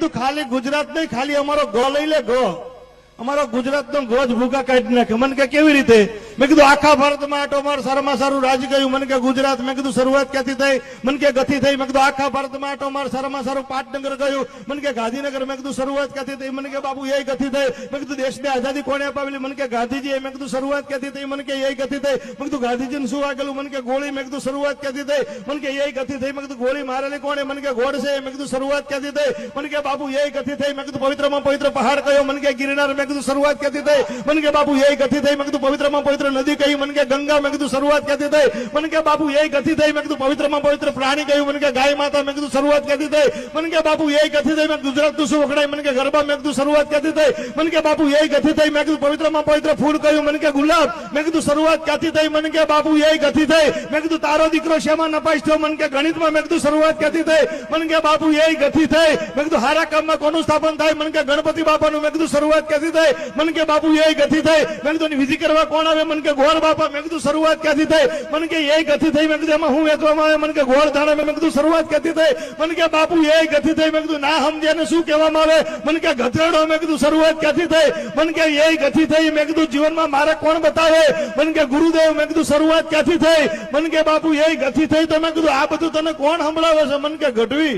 કીધું ખાલી ગુજરાત નહીં, ખાલી અમારો ગો લઈ લે, ગો અમારો ગુજરાત નો ગોજ ભૂકા કાઢી નાખે. મને કે કેવી રીતે? મેં કીધું આખા ભારતમાં આટો માર, સારામાં સારું રાજ્ય કયું? મને કે ગુજરાત. મેં કીધું શરૂઆત ક્યાંથી થઈ? મને કે ગથી થઈ. મેં કીધું આખા ભારતમાં આટો માર, સારામાં સારું પાટનગર કયું? મને કે ગાંધીનગર. મેં કીધું શરૂઆત ક્યાંથી થઈ? મને કે બાબુ એ ગથી થઈ. મેં કીધું દેશને આઝાદી કોણે અપાવેલી? મને કે ગાંધીજી. મેં કીધું શરૂઆત ક્યાંથી થઈ? મને કે એ ગથી થઈ. મેં કીધું ગાંધીજીને શું વાગેલું? મને કે ગોળી. મેં કીધું શરૂઆત ક્યાંથી થઈ? મને કે એ ગથી થઈ. મેં કીધું ગોળી મારેલી કોણે? મને કે ગોડસે. મેં કીધું શરૂઆત ક્યાંથી થઈ? મને કે બાબુ એ ગથી થઈ. મેં કીધું પવિત્રમાં પવિત્ર પહાડ કયો? મને કે ગિરનાર. મેં કીધું શરૂઆત ક્યાંથી? મને કે બાબુ એ ગતિ થઈ. મેં કીધું પવિત્રમાં પવિત્ર નદી કઈ? મને કે ગંગા. મેં કીધું શરૂઆત ક્યાંથી થઈ? મને કે બાબુ એ ગતિ થઈ. મેં કીધું પવિત્રમાં પવિત્ર પ્રાણી કયું? મને કે ગાય માતા. મેં કીધું શરૂઆત ક્યાંથી થઈ? મને કે બાબુ એ ગતિ થઈ. મેં ગુજરાતનું શું વખણાય? મને કે ગરબા. મેં કીધું શરૂઆત ક્યાંથી થઈ? મને કે બાબુ એ ગતિ થઈ. મેં કીધું પવિત્રમાં પવિત્ર ફૂલ કયું? મને કે ગુલાબ. મેં કીધું શરૂઆત ક્યાંથી થઈ? મને કે બાબુ એ ગતિ થઈ. મેં કીધું તારો દીકરો શેમાં નપાસ થયો? મને કે ગણિતમાં. મેં કીધું શરૂઆત ક્યાંથી થઈ? મને કે બાબુ એ ગતિ થઈ. મેં કીધું હારા કામમાં કોનું સ્થાપન થાય? મને કે ગણપતિ બાપાનું. મેં કીધું શરૂઆત ક્યાંથી થઈ? મને કે બાબુ એ ગતિ થઈ. મેં કીધું વિધિ કરવા કોણ આવે? મને કે ગોળ બાપા. મેં કીધું શરૂઆત ક્યાંથી થઈ? મને કે એ ગતિ થઈ. મેં કીધું એમાં હું વેચવામાં આવે? મને કે ગોળ ધાણે. મેં કીધું શરૂઆત ક્યાંથી થઈ? મને કે બાપુ એ ગતિ થઈ. મેં કીધું ના સમજે ને શું કહેવામાં આવે? મને કે ગધેડો. મેં કીધું શરૂઆત ક્યાંથી થઈ? મને કે એ ગતિ થઈ. મેં કીધું જીવનમાં મારે કોણ બતાવે? મને કે ગુરુદેવ. મેં કીધું શરૂઆત ક્યાંથી થઈ? મને કે બાપુ એ ગતિ થઈ. તો મેં કીધું આ બધું તને કોણ સંભળાવે છે? મને કે ગઢવી.